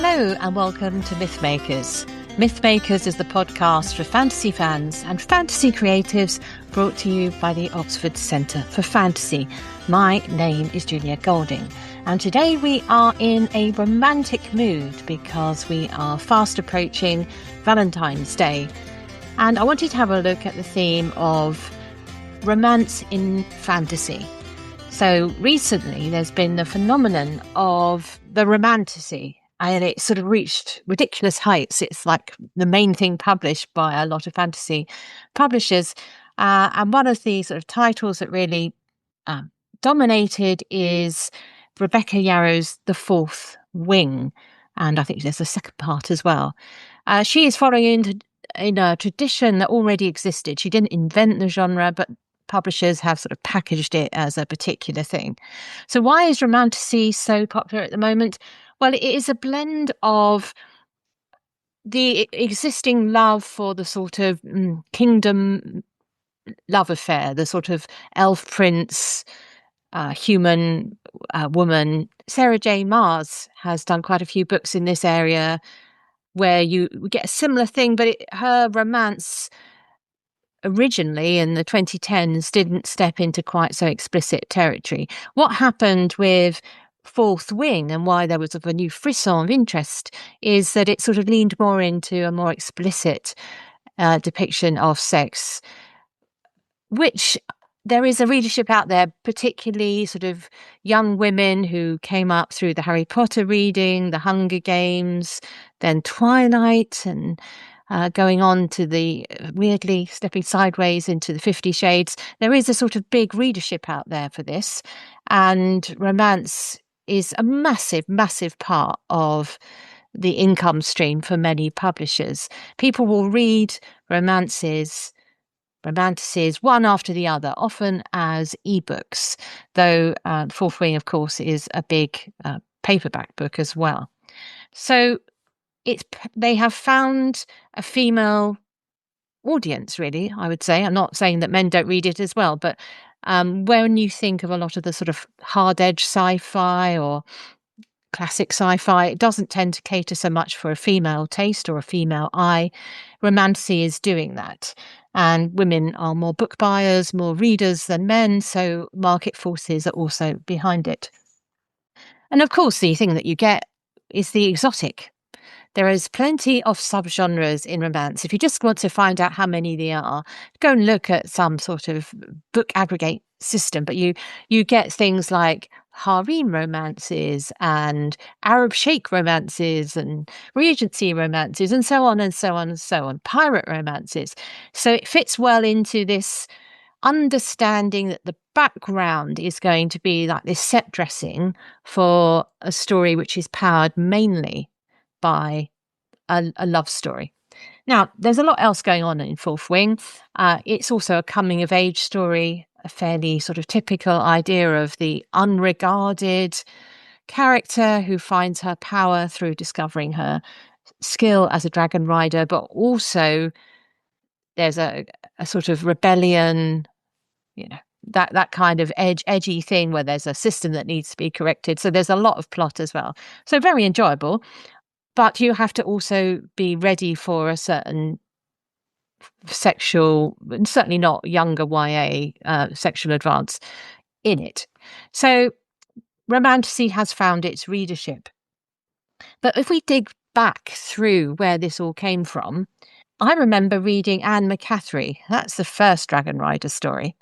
Hello and welcome to Mythmakers. Mythmakers is the podcast for fantasy fans and fantasy creatives, brought to you by the Oxford Centre for Fantasy. My name is Julia Golding, and today we are in a romantic mood because we are fast approaching Valentine's Day. And I wanted to have a look at the theme of romance in fantasy. So recently there's been the phenomenon of the Romantasy, and it sort of reached ridiculous heights. It's like the main thing published by a lot of fantasy publishers. And one of the sort of titles that really dominated is Rebecca Yarrow's The Fourth Wing. And I think there's a second part as well. She is following in a tradition that already existed. She didn't invent the genre, but publishers have sort of packaged it as a particular thing. So why is Romantasy so popular at the moment? Well, it is a blend of the existing love for the sort of kingdom love affair, the sort of elf prince, human woman. Sarah J. Maas has done quite a few books in this area where you get a similar thing, but her romance originally in the 2010s didn't step into quite so explicit territory. What happened with Fourth Wing and why there was a new frisson of interest is that it sort of leaned more into a more explicit depiction of sex, which there is a readership out there, particularly sort of young women who came up through the Harry Potter reading, the Hunger Games, then Twilight, and going on to the weirdly stepping sideways into the 50 Shades. There is a sort of big readership out there for this, and romance is a massive, massive part of the income stream for many publishers. People will read romantasies one after the other, often as ebooks, though Fourth Wing, of course, is a big paperback book as well. So they have found a female audience, really, I would say. I'm not saying that men don't read it as well, but when you think of a lot of the sort of hard-edge sci-fi or classic sci-fi, it doesn't tend to cater so much for a female taste or a female eye. Romantasy is doing that. And women are more book buyers, more readers than men, so market forces are also behind it. And of course, the thing that you get is the exotic. There is plenty of subgenres in romance. If you just want to find out how many there are, go and look at some sort of book aggregate system. But you get things like harem romances and Arab sheikh romances and Regency romances and so on and so on and so on, pirate romances. So it fits well into this understanding that the background is going to be like this set dressing for a story which is powered mainly by a love story. Now, there's a lot else going on in Fourth Wing. It's also a coming-of-age story, a fairly sort of typical idea of the unregarded character who finds her power through discovering her skill as a dragon rider, but also there's a sort of rebellion, that kind of edgy thing where there's a system that needs to be corrected. So there's a lot of plot as well. So very enjoyable. But you have to also be ready for a certain sexual, certainly not younger YA sexual advance in it. So Romantasy has found its readership. But if we dig back through where this all came from, I remember reading Anne McCaffrey. That's the first Dragon Rider story.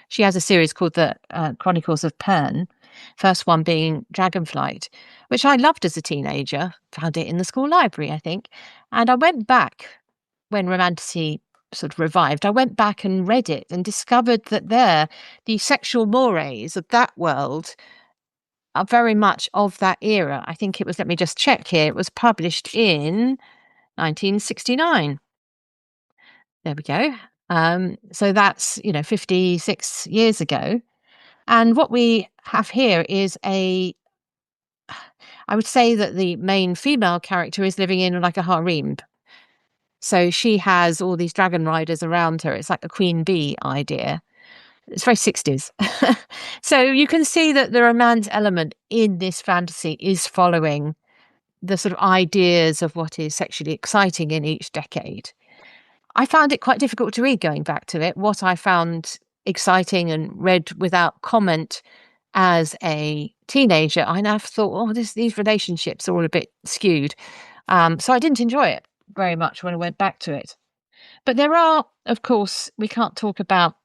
She has a series called the Chronicles of Pern, first one being Dragonflight, which I loved as a teenager, found it in the school library, I think. And I went back when Romantasy sort of revived. I went back and read it and discovered that the sexual mores of that world are very much of that era. I think it was, let me just check here, it was published in 1969. There we go. So that's, 56 years ago. And what we have here is I would say that the main female character is living in like a harem. So she has all these dragon riders around her. It's like a queen bee idea. It's very 60s. So you can see that the romance element in this fantasy is following the sort of ideas of what is sexually exciting in each decade. I found it quite difficult to read going back to it. What I found exciting and read without comment as a teenager, I now thought, these relationships are all a bit skewed. So I didn't enjoy it very much when I went back to it. But there are, of course, we can't talk about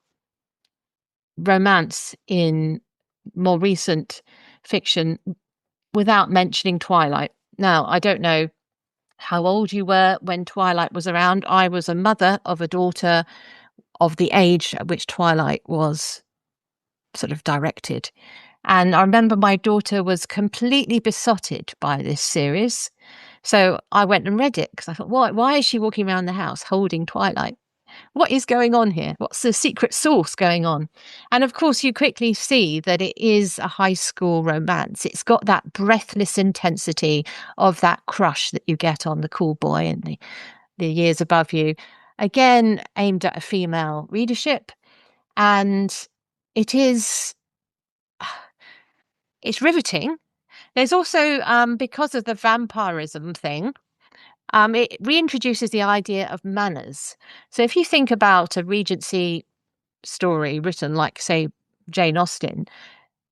romance in more recent fiction without mentioning Twilight. Now, I don't know how old you were when Twilight was around. I was a mother of a daughter of the age at which Twilight was sort of directed. And I remember my daughter was completely besotted by this series. So I went and read it because I thought, why is she walking around the house holding Twilight? What is going on here? What's the secret sauce going on? And of course, you quickly see that it is a high school romance. It's got that breathless intensity of that crush that you get on the cool boy and the years above you. Again, aimed at a female readership. And it's riveting. There's also, because of the vampirism thing, it reintroduces the idea of manners. So if you think about a Regency story written like, say, Jane Austen,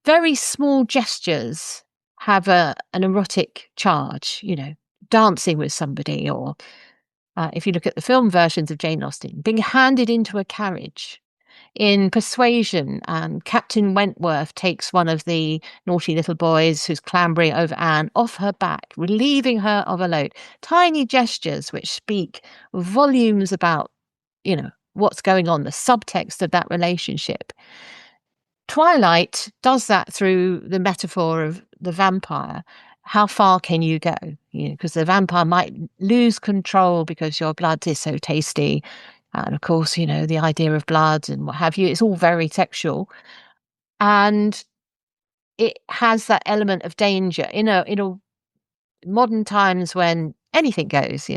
very small gestures have an erotic charge, dancing with somebody, or if you look at the film versions of Jane Austen, being handed into a carriage. In Persuasion, Captain Wentworth takes one of the naughty little boys who's clambering over Anne off her back, relieving her of a load. Tiny gestures which speak volumes about, what's going on, the subtext of that relationship. Twilight does that through the metaphor of the vampire. How far can you go? Because the vampire might lose control because your blood is so tasty. And of course, the idea of blood and what have you, it's all very sexual. And it has that element of danger in a modern times when anything goes,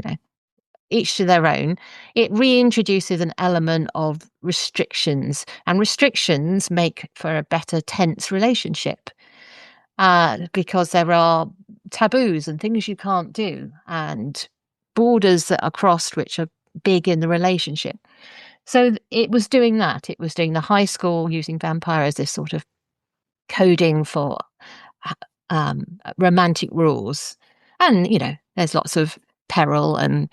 each to their own. It reintroduces an element of restrictions, and restrictions make for a better tense relationship because there are taboos and things you can't do and borders that are crossed which are big in the relationship. So it was doing that. It was doing the high school using vampire as this sort of coding for romantic rules. And, there's lots of peril and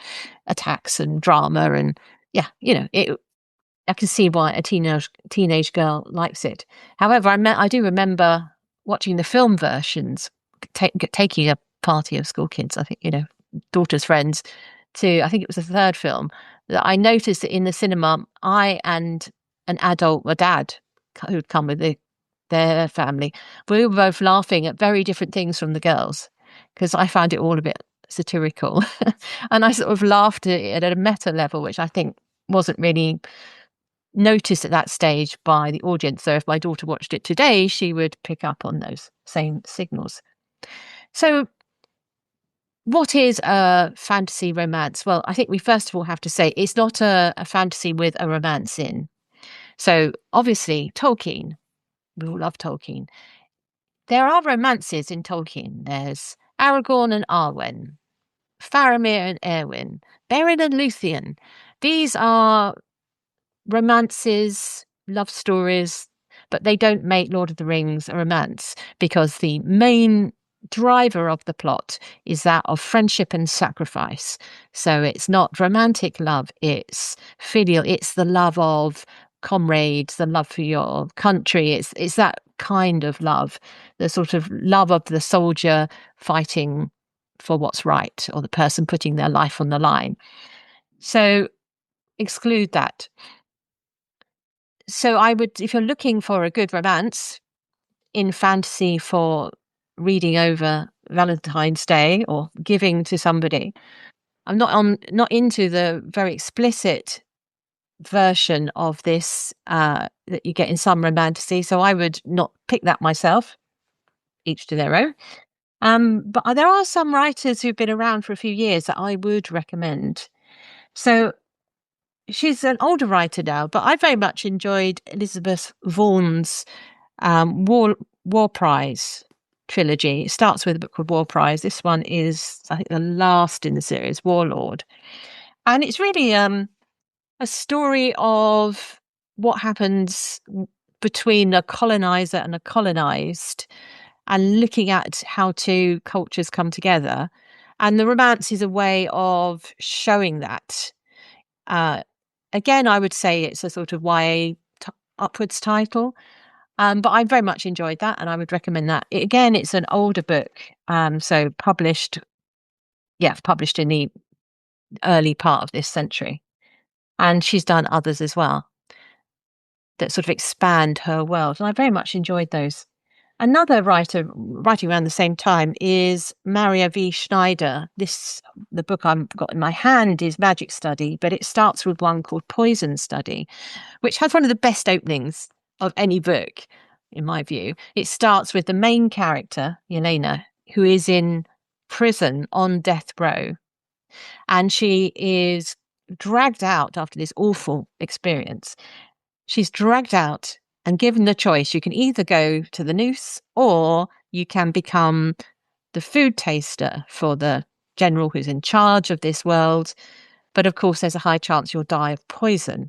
attacks and drama. And I can see why a teenage girl likes it. However, I do remember watching the film versions, taking a party of school kids, I think, daughter's friends, I think it was the third film, that I noticed that in the cinema, I and an adult, a dad, who'd come with their family, we were both laughing at very different things from the girls because I found it all a bit satirical. And I sort of laughed at it at a meta level, which I think wasn't really noticed at that stage by the audience. So if my daughter watched it today, she would pick up on those same signals. So what is a fantasy romance? Well, I think we first of all have to say it's not a fantasy with a romance in. So obviously, Tolkien, we all love Tolkien. There are romances in Tolkien. There's Aragorn and Arwen, Faramir and Erwin, Beren and Luthien. These are romances, love stories, but they don't make Lord of the Rings a romance because the main driver of the plot is that of friendship and sacrifice. So it's not romantic love, it's filial, it's the love of comrades, the love for your country. It's that kind of love, the sort of love of the soldier fighting for what's right, or the person putting their life on the line. So exclude that. So I would, if you're looking for a good romance in fantasy for reading over Valentine's Day or giving to somebody, I'm not into the very explicit version of this that you get in some romantasy. So I would not pick that myself. Each to their own. But there are some writers who've been around for a few years that I would recommend. So she's an older writer now, but I very much enjoyed Elizabeth Vaughan's War Prize trilogy. It starts with a book called War Prize. This one is, I think, the last in the series, Warlord. And it's really a story of what happens between a colonizer and a colonized, and looking at how two cultures come together. And the romance is a way of showing that. Again, I would say it's a sort of YA upwards title. But I very much enjoyed that, and I would recommend that. Again, it's an older book, so published in the early part of this century. And she's done others as well that sort of expand her world, and I very much enjoyed those. Another writer writing around the same time is Maria V. Schneider. The book I've got in my hand is Magic Study, but it starts with one called Poison Study, which has one of the best openings of any book, in my view. It starts with the main character, Yelena, who is in prison on death row. And she is dragged out after this awful experience. She's dragged out and given the choice. You can either go to the noose or you can become the food taster for the general who's in charge of this world. But of course, there's a high chance you'll die of poison.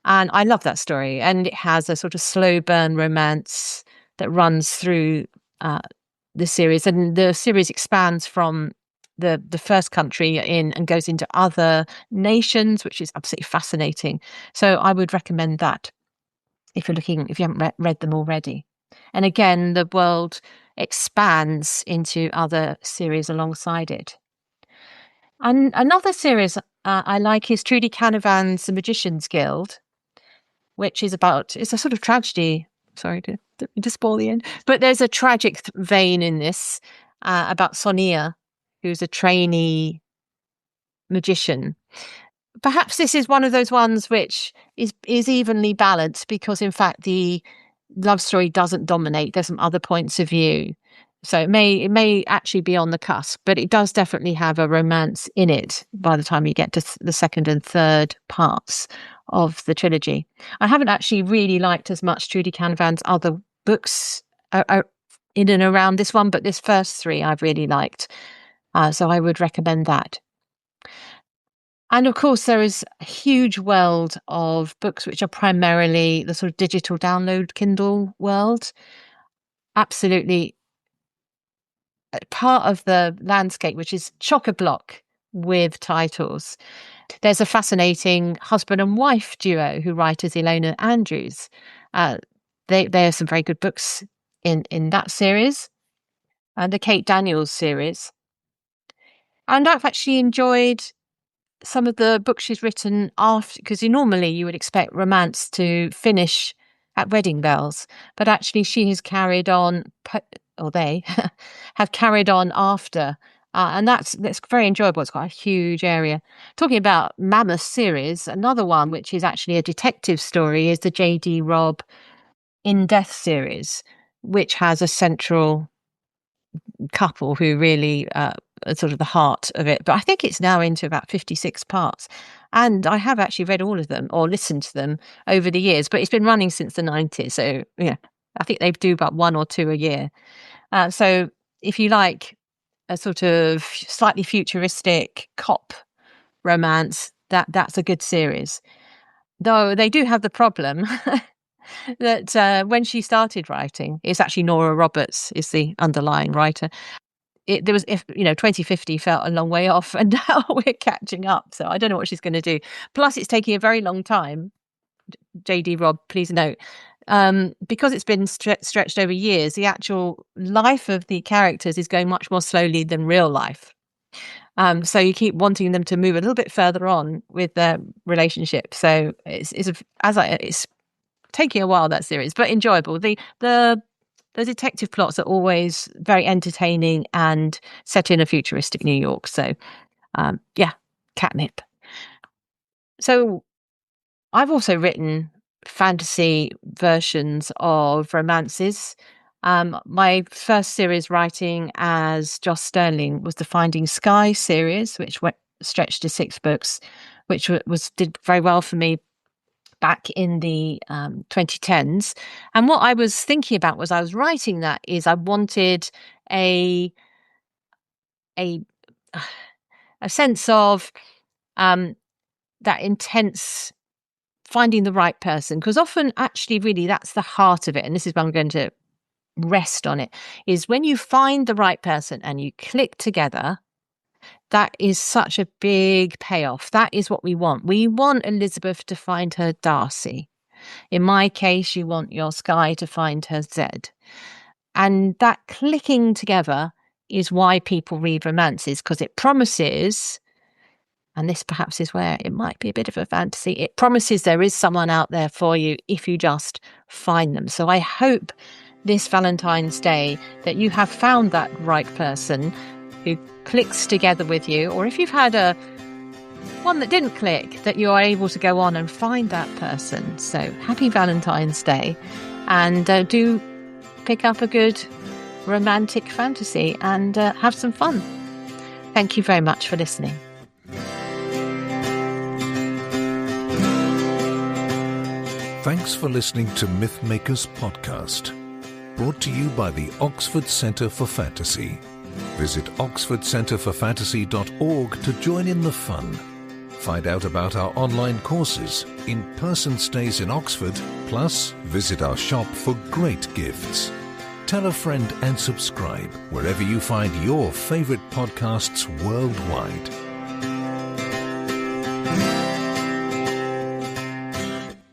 And I love that story. And it has a sort of slow burn romance that runs through the series. And the series expands from the first country in and goes into other nations, which is absolutely fascinating. So I would recommend that if you haven't read them already. And again, the world expands into other series alongside it. And another series I like is Trudy Canavan's The Magician's Guild, which is it's a sort of tragedy. Sorry to spoil the end, but there's a tragic vein in this about Sonia, who's a trainee magician. Perhaps this is one of those ones which is evenly balanced, because in fact the love story doesn't dominate. There's some other points of view. So it may actually be on the cusp, but it does definitely have a romance in it by the time you get to the second and third parts of the trilogy. I haven't actually really liked as much Trudy Canavan's other books in and around this one, but this first three I've really liked. So I would recommend that. And of course, there is a huge world of books which are primarily the sort of digital download Kindle world. Absolutely part of the landscape, which is chock-a-block with titles. There's a fascinating husband and wife duo who write as Ilona Andrews. There are some very good books in that series, and the Kate Daniels series. And I've actually enjoyed some of the books she's written after, because normally you would expect romance to finish at wedding bells, but actually she has carried on, or they have carried on after, and that's very enjoyable. It's got a huge area. Talking about mammoth series, another one which is actually a detective story is the J.D. Robb In Death series, which has a central couple who really are sort of the heart of it. But I think it's now into about 56 parts. And I have actually read all of them or listened to them over the years, but it's been running since the 90s. So, yeah, I think they do about one or two a year. So if you like a sort of slightly futuristic cop romance, that's a good series. Though they do have the problem that when she started writing, it's actually Nora Roberts is the underlying writer. 2050 felt a long way off, and now we're catching up. So I don't know what she's going to do. Plus, it's taking a very long time. J.D. Robb, please note, because it's been stretched over years, the actual life of the characters is going much more slowly than real life. So you keep wanting them to move a little bit further on with their relationship. So it's taking a while, that series, but enjoyable. The detective plots are always very entertaining and set in a futuristic New York. So, catnip. So I've also written fantasy versions of romances. My first series writing as Joss Sterling was the Finding Sky series, which stretched to 6 books, which did very well for me back in the 2010s. And what I was thinking about was I was writing that is I wanted a sense of that intense finding the right person, because often actually really that's the heart of it, and this is where I'm going to rest on it, is when you find the right person and you click together, that is such a big payoff. That is what we want. We want Elizabeth to find her Darcy. In my case, you want your Skye to find her Zed. And that clicking together is why people read romances, because it promises, and this perhaps is where it might be a bit of a fantasy, it promises there is someone out there for you if you just find them. So I hope this Valentine's Day that you have found that right person who clicks together with you, or if you've had one that didn't click, that you are able to go on and find that person. So happy Valentine's Day, and do pick up a good romantic fantasy and have some fun. Thank you very much for listening. Thanks for listening to Mythmakers podcast, brought to you by the Oxford Centre for Fantasy. Visit oxfordcenterforfantasy.org to join in the fun. Find out about our online courses, in-person stays in Oxford, plus visit our shop for great gifts. Tell a friend and subscribe wherever you find your favourite podcasts worldwide.